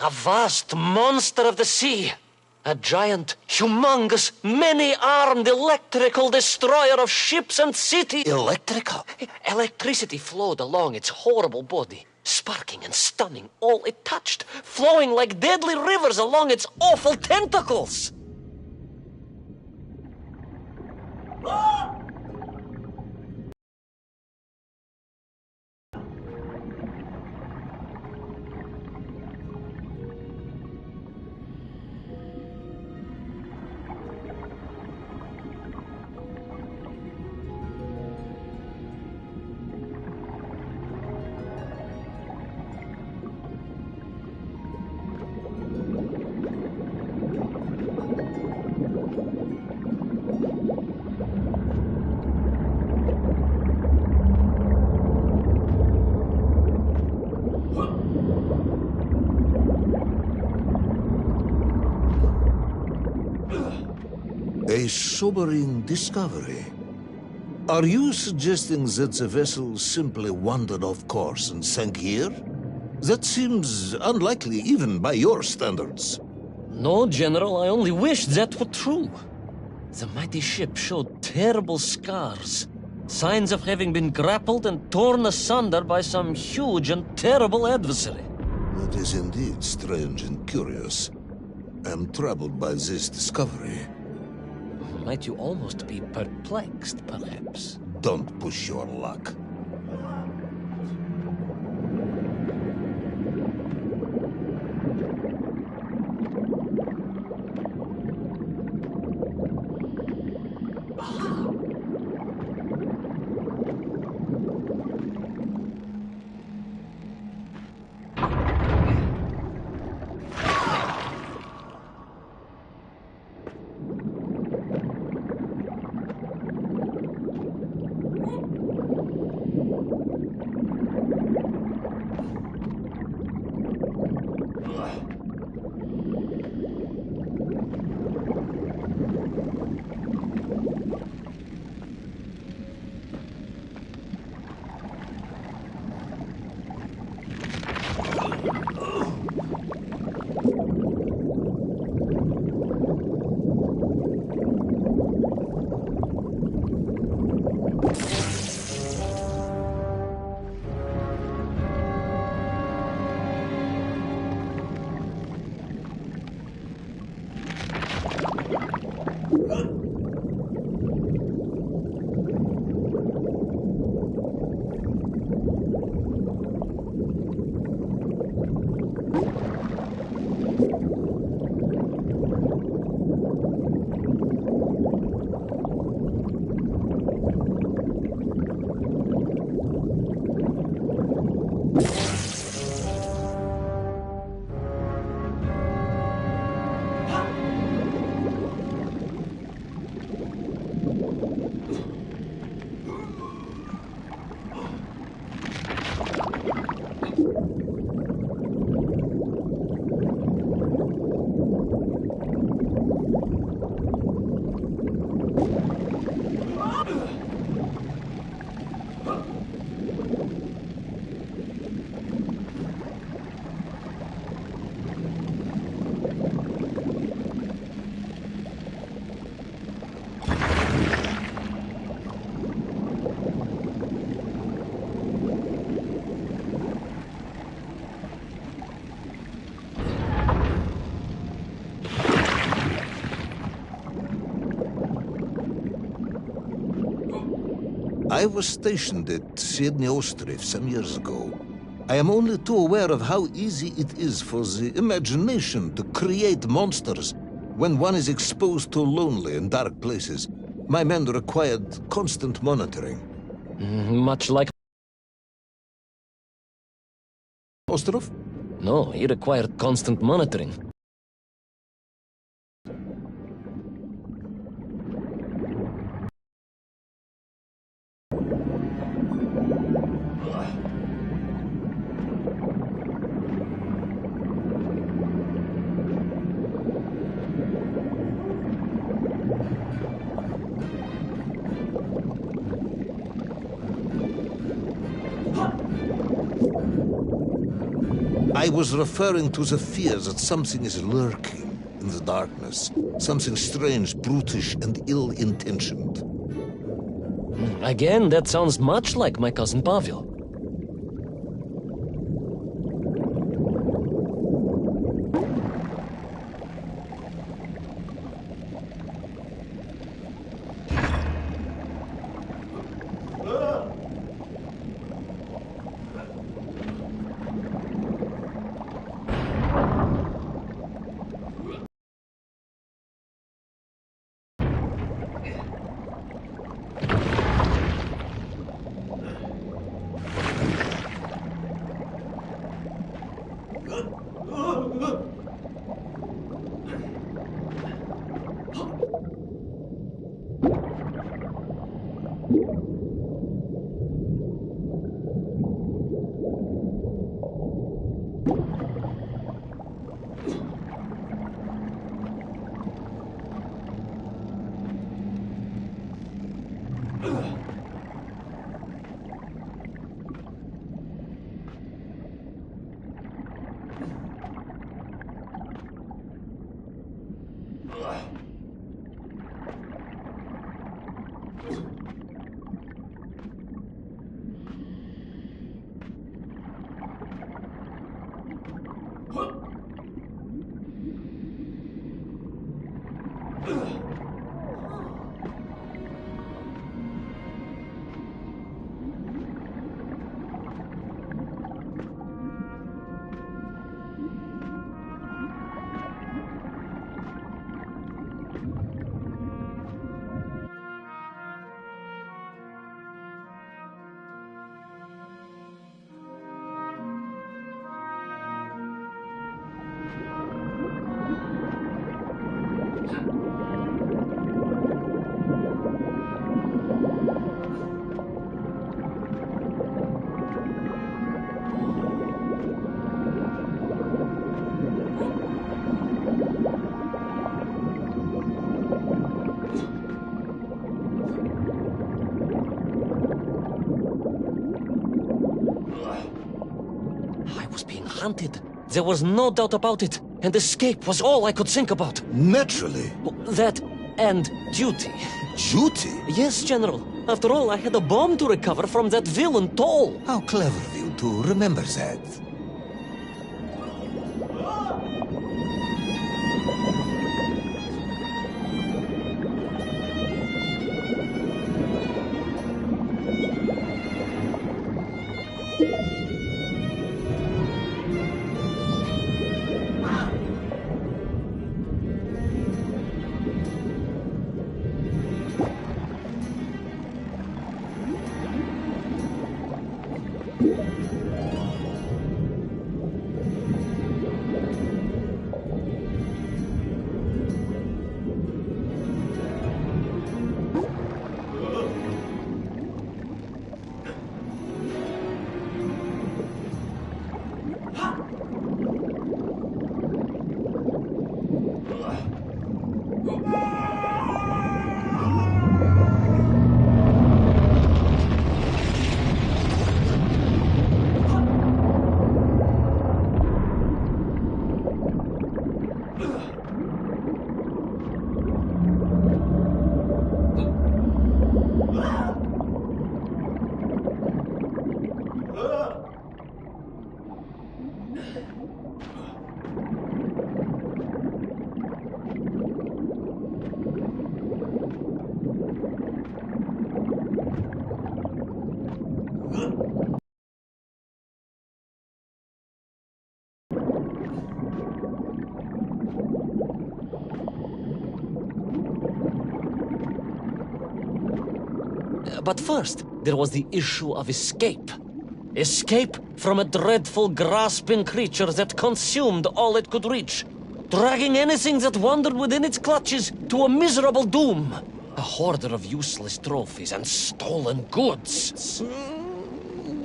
A vast monster of the sea. A giant, humongous, many-armed electrical destroyer of ships and cities. Electrical? Electricity flowed along its horrible body, sparking and stunning all it touched, flowing like deadly rivers along its awful tentacles. A sobering discovery. Are you suggesting that the vessel simply wandered off course and sank here? That seems unlikely even by your standards. No, General, I only wish that were true. The mighty ship showed terrible scars, signs of having been grappled and torn asunder by some huge and terrible adversary. That is indeed strange and curious. I am troubled by this discovery. Might you almost be perplexed, perhaps? Don't push your luck. I was stationed at Sydney Ostrov some years ago. I am only too aware of how easy it is for the imagination to create monsters when one is exposed to lonely and dark places. My men required constant monitoring. Much like Ostrov? No, he required constant monitoring. I I was referring to the fear that something is lurking in the darkness. Something strange, brutish, and ill-intentioned. Again, that sounds much like my cousin Pavel. Hunted. There was no doubt about it, and escape was all I could think about. Naturally. That and duty. Duty? Yes, General. After all, I had a bomb to recover from that villain Toll. How clever of you to remember that. But first, there was the issue of escape. Escape from a dreadful, grasping creature that consumed all it could reach, dragging anything that wandered within its clutches to a miserable doom. A hoarder of useless trophies and stolen goods.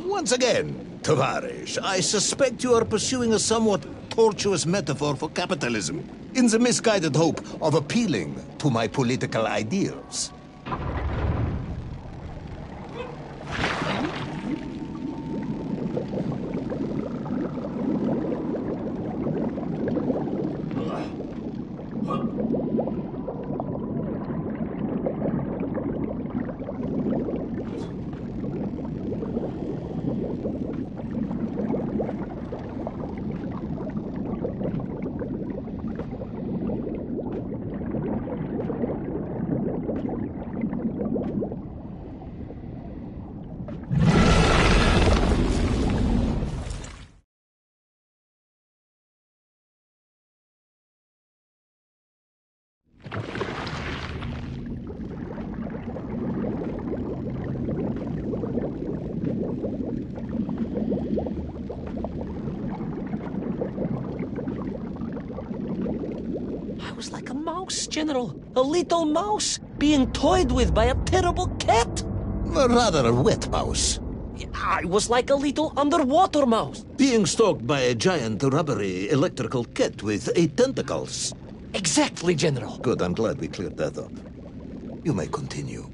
Once again, Tovarish, I suspect you are pursuing a somewhat tortuous metaphor for capitalism, in the misguided hope of appealing to my political ideals. was like a mouse, General. A little mouse being toyed with by a terrible cat. Rather a wet mouse. I was like a little underwater mouse. Being stalked by a giant rubbery electrical cat with 8 tentacles. Exactly, General. Good, I'm glad we cleared that up. You may continue.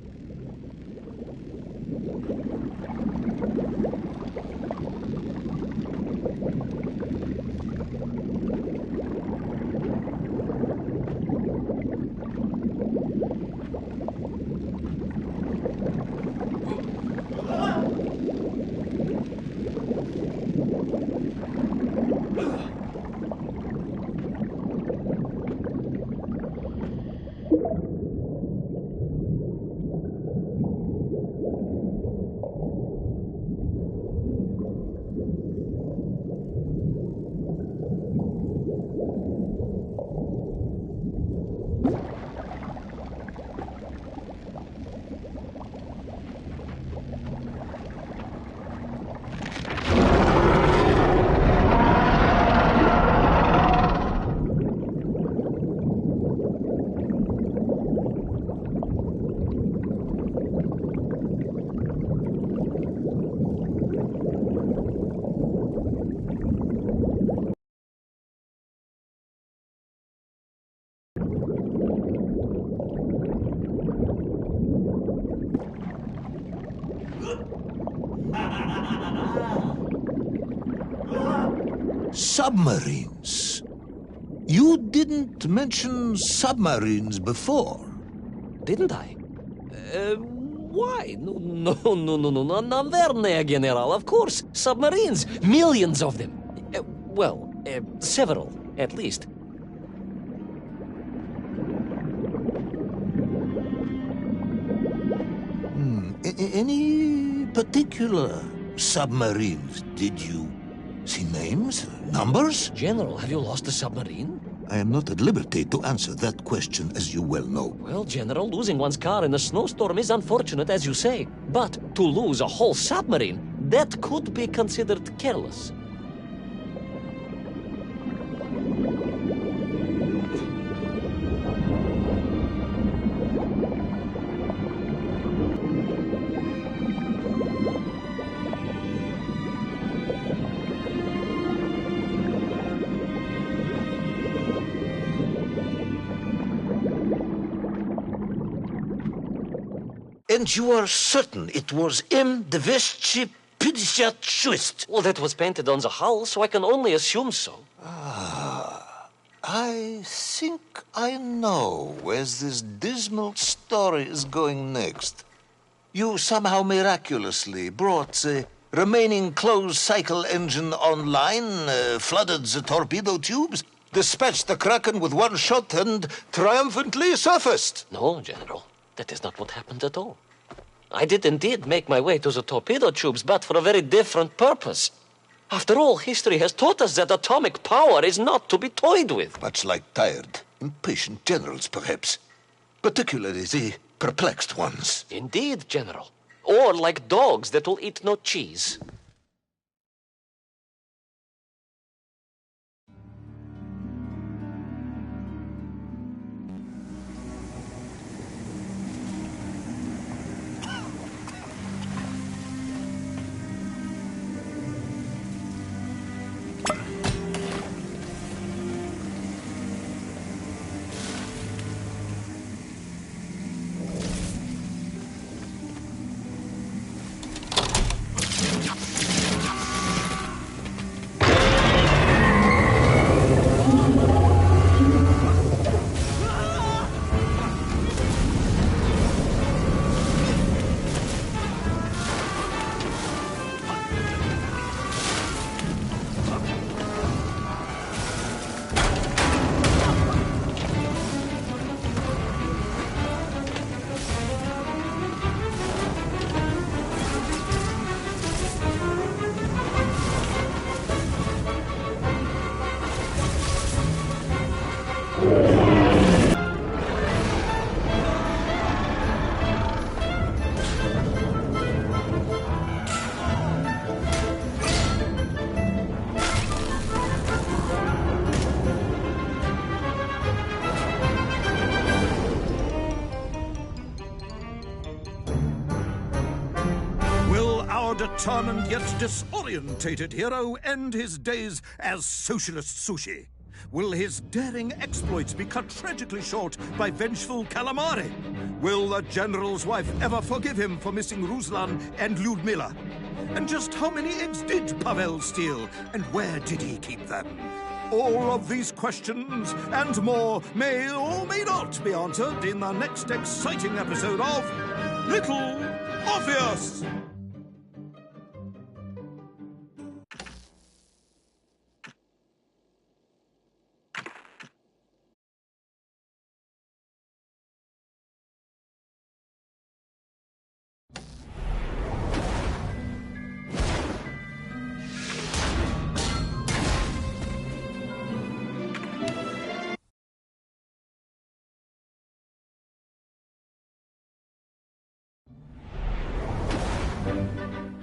Submarines. You didn't mention submarines before. Didn't I? Why? No, Navernia, General. Of course. Submarines. Millions of them. Several, at least. Any particular submarines? Did you see names? Numbers? General, have you lost a submarine? I am not at liberty to answer that question, as you well know. Well, General, losing one's car in a snowstorm is unfortunate, as you say. But to lose a whole submarine, that could be considered careless. And you are certain it was M256? Well, that was painted on the hull, so I can only assume so. I think I know where this dismal story is going next. You somehow miraculously brought the remaining closed cycle engine online, flooded the torpedo tubes, dispatched the Kraken with one shot, and triumphantly surfaced. No, General. That is not what happened at all. I did indeed make my way to the torpedo tubes, but for a very different purpose. After all, history has taught us that atomic power is not to be toyed with. Much like tired, impatient generals, perhaps. Particularly the perplexed ones. Indeed, General. Or like dogs that will eat no cheese. determined yet disorientated hero end his days as Socialist Sushi? Will his daring exploits be cut tragically short by vengeful calamari? Will the general's wife ever forgive him for missing Ruslan and Lyudmila? And just how many eggs did Pavel steal, and where did he keep them? All of these questions and more may or may not be answered in the next exciting episode of Little Orpheus!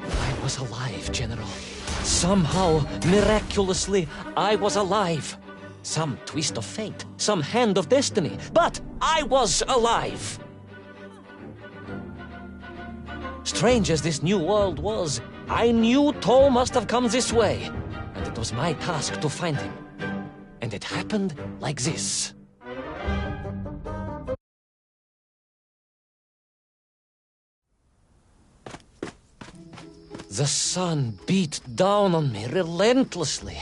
I was alive, General. Somehow, miraculously, I was alive. Some twist of fate, some hand of destiny, but I was alive. Strange as this new world was, I knew Toll must have come this way, and it was my task to find him. And it happened like this. The sun beat down on me relentlessly.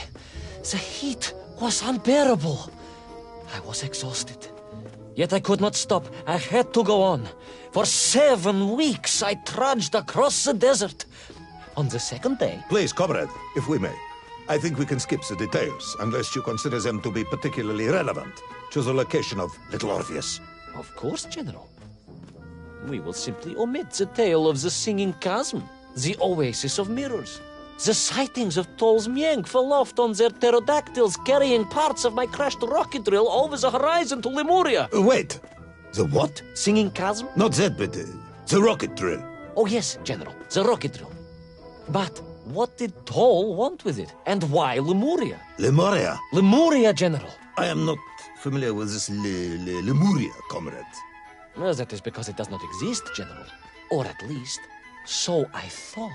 The heat was unbearable. I was exhausted. Yet I could not stop. I had to go on. For 7 weeks I trudged across the desert. On the second day... Please, comrade, if we may. I think we can skip the details, unless you consider them to be particularly relevant to the location of Little Orpheus. Of course, General. We will simply omit the tale of the singing chasm, the oasis of mirrors, the sightings of Toll's Mienk aloft on their pterodactyls carrying parts of my crashed rocket drill over the horizon to Lemuria. Wait, the what? Singing chasm? Not that, but the rocket drill. Oh yes, General, the rocket drill. But what did Toll want with it? And why Lemuria? Lemuria? Lemuria, General. I am not familiar with this Lemuria, comrade. Well, that is because it does not exist, General. Or at least, so I thought.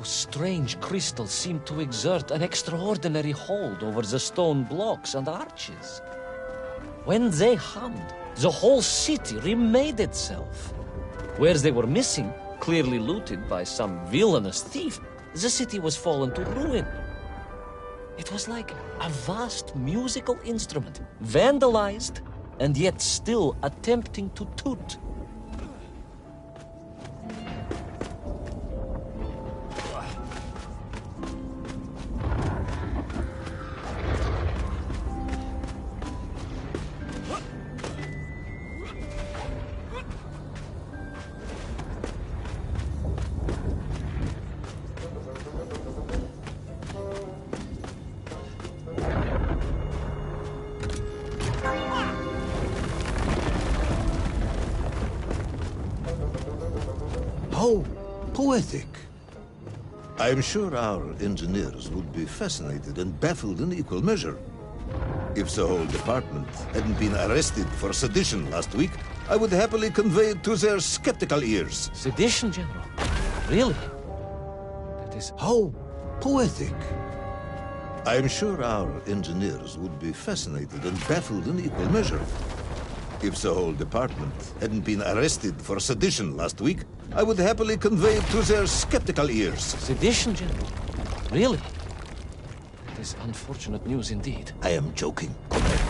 Strange crystals seemed to exert an extraordinary hold over the stone blocks and arches. When they hummed, the whole city remade itself. Where they were missing, clearly looted by some villainous thief, the city was fallen to ruin. It was like a vast musical instrument, vandalized, and yet still attempting to toot. How poetic. I am sure our engineers would be fascinated and baffled in equal measure. If the whole department hadn't been arrested for sedition last week, I would happily convey it to their skeptical ears. Sedition, General? Really? is... How poetic. I am sure our engineers would be fascinated and baffled in equal measure. If the whole department hadn't been arrested for sedition last week, I would happily convey it to their skeptical ears. Sedition, General? Really? That is unfortunate news indeed. I am joking, Comrade.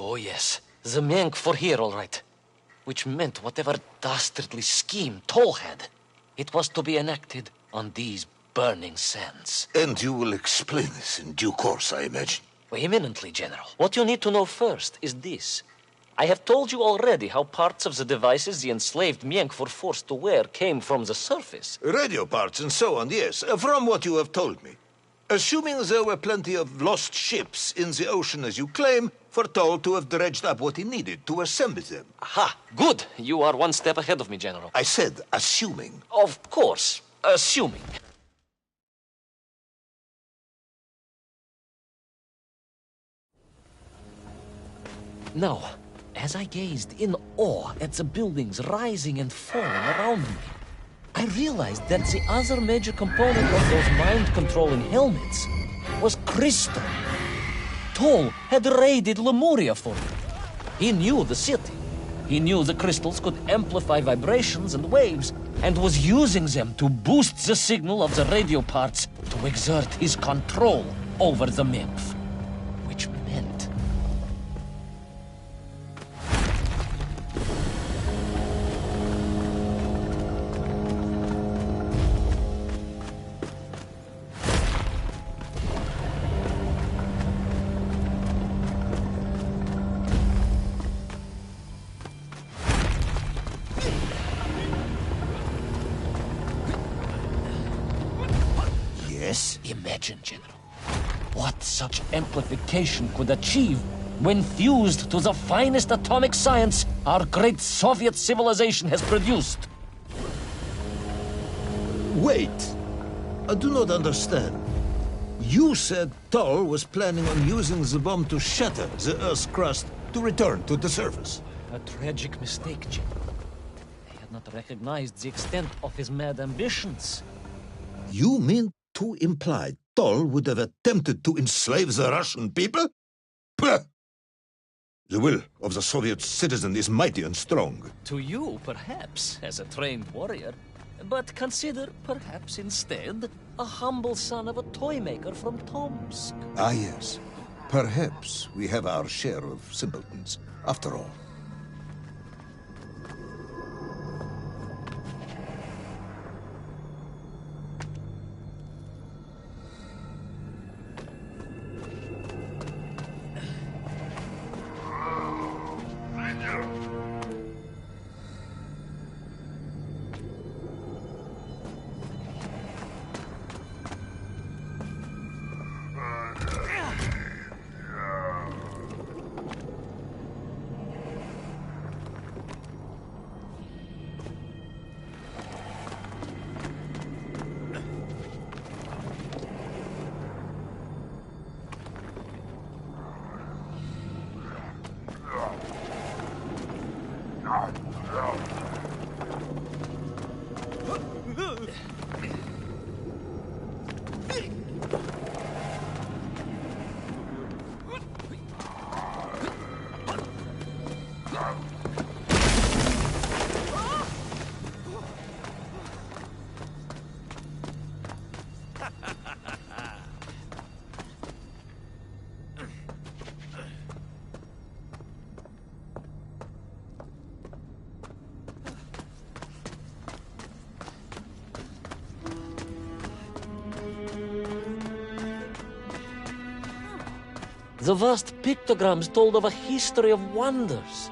Oh, yes. The Mank for here, all right. Which meant whatever dastardly scheme Toll had, it was to be enacted on these burning sands. And you will explain this in due course, I imagine. Imminently, General. What you need to know first is this. I have told you already how parts of the devices the enslaved Mienk were forced to wear came from the surface. Radio parts and so on, yes, from what you have told me. Assuming there were plenty of lost ships in the ocean as you claim, for Toll to have dredged up what he needed to assemble them. Aha, good. You are one step ahead of me, General. I said assuming. Of course, assuming. Now, as I gazed in awe at the buildings rising and falling around me, I realized that the other major component of those mind-controlling helmets was crystal. Toll had raided Lemuria for me. He knew the city. He knew the crystals could amplify vibrations and waves, and was using them to boost the signal of the radio parts to exert his control over the nymph. Which meant... Yes? Imagine, General, what such amplification could achieve when fused to the finest atomic science our great Soviet civilization has produced. Wait. I do not understand. You said Toll was planning on using the bomb to shatter the Earth's crust to return to the surface. A tragic mistake, General. I had not recognized the extent of his mad ambitions. You mean to imply Toll would have attempted to enslave the Russian people? Pah! The will of the Soviet citizen is mighty and strong. To you, perhaps, as a trained warrior, but consider, perhaps instead, a humble son of a toy maker from Tomsk. Ah, yes. Perhaps we have our share of simpletons, after all. The vast pictograms told of a history of wonders.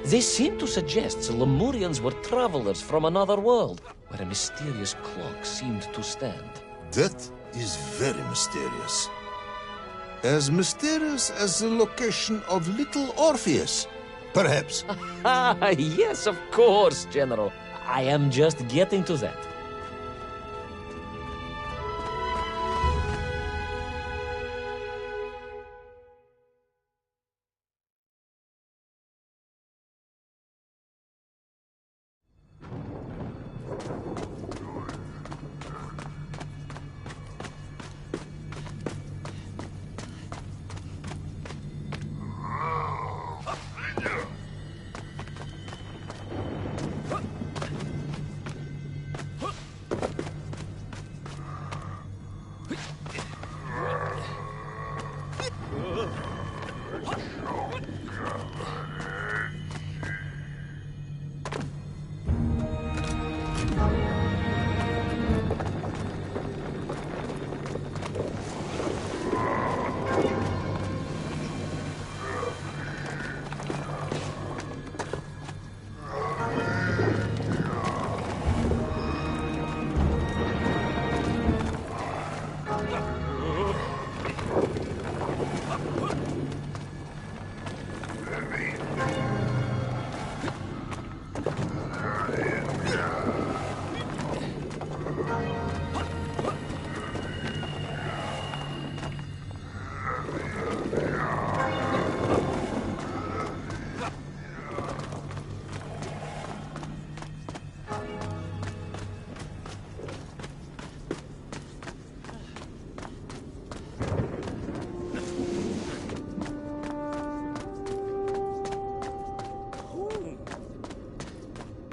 They seem to suggest the Lemurians were travelers from another world, where a mysterious clock seemed to stand. That is very mysterious. As mysterious as the location of Little Orpheus, perhaps. Ah, yes, of course, General. I am just getting to that.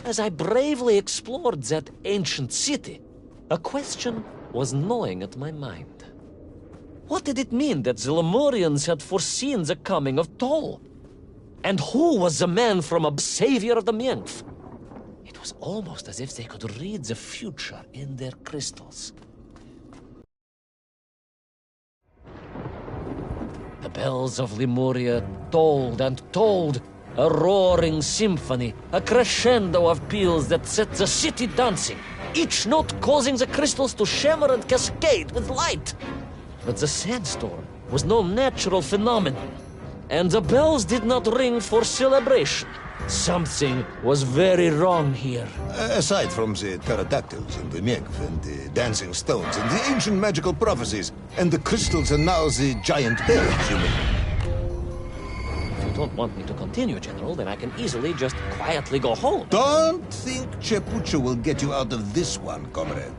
As I bravely explored that ancient city, a question was gnawing at my mind. What did it mean that the Lemurians had foreseen the coming of Tol? And who was the man from a savior of the Mength? It was almost as if they could read the future in their crystals. The bells of Lemuria tolled and tolled, a roaring symphony, a crescendo of peals that set the city dancing, each note causing the crystals to shimmer and cascade with light. But the sandstorm was no natural phenomenon, and the bells did not ring for celebration. Something was very wrong here. Aside from the pterodactyls and the Mength and the dancing stones and the ancient magical prophecies and the crystals and now the giant bells, you mean? If you don't want me to continue, General, then I can easily just quietly go home. Don't think Chepucho will get you out of this one, comrade.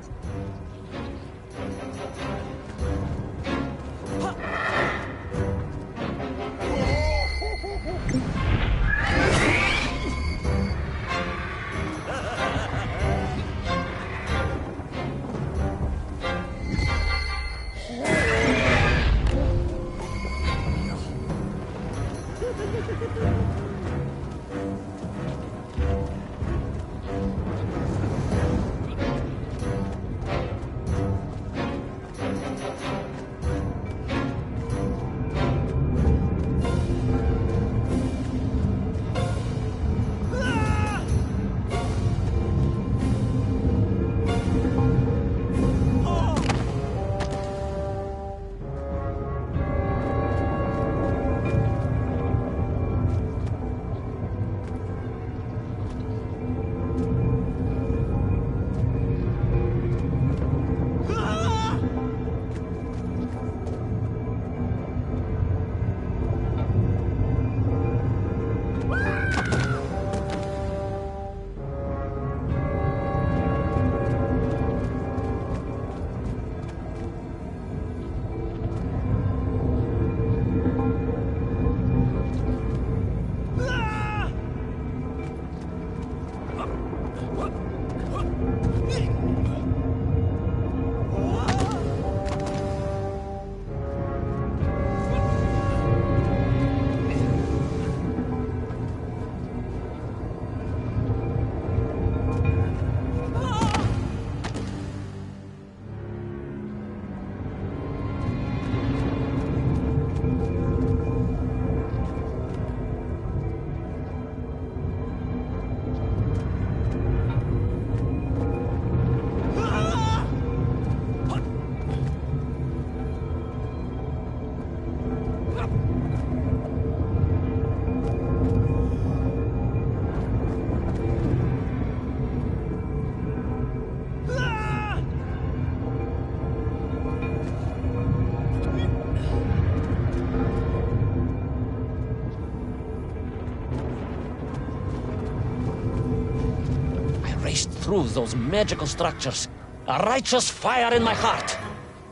raced through those magical structures, a righteous fire in my heart.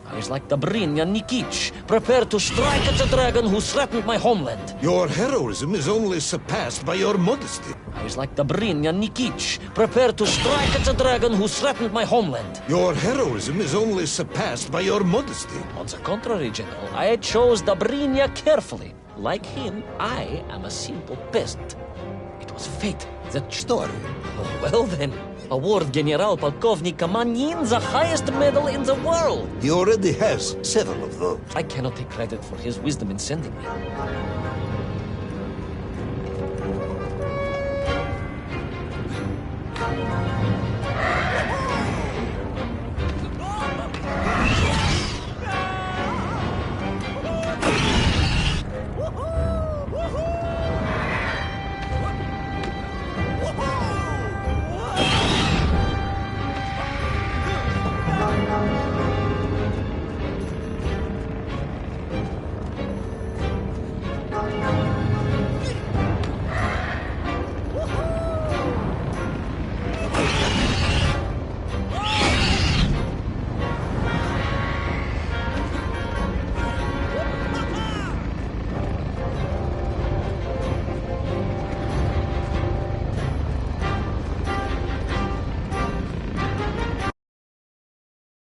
I was like Dobrynya Nikitsch, prepared to strike at the dragon who threatened my homeland. Your heroism is only surpassed by your modesty. I was like Dobrynya Nikitsch, prepared to strike at the dragon who threatened my homeland. Your heroism is only surpassed by your modesty. On the contrary, General, I chose Dobrynya carefully. Like him, I am a simple peasant. It was fate that... Story. Oh, well then, award General Polkovnik Kamanin the highest medal in the world. He already has several of those. I cannot take credit for his wisdom in sending me.